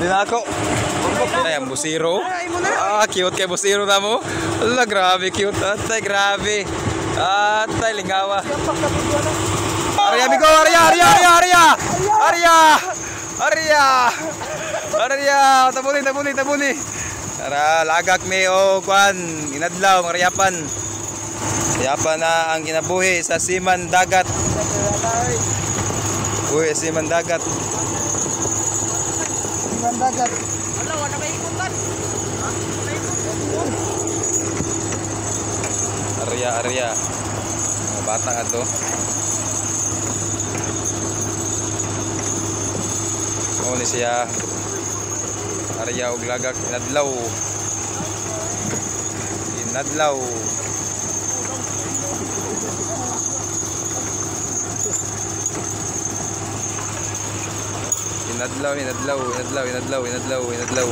Di na ako. Ay, ang busiro. Ah, cute kay busiro na mo. Ala, grabe cute. Atay, grabe. Atay, lingawa. Arya, amigo. Arya, Arya, Arya, Arya. Arya. Arya. Arya. Tabuni, tabuni, tabuni. Tara, lagak ni o kuan. Inadlaw, mariapan. Mariapan na ang kinabuhi sa siman dagat. Uy, siman dagat. Siman dagat. Wala, wala may ikutan. Arya, Arya. Mga bata nga to. O ni siya. Arya og lagak. Inadlaw. Inadlaw. Inadlaw, inadlaw, inadlaw, inadlaw, inadlaw, inadlaw.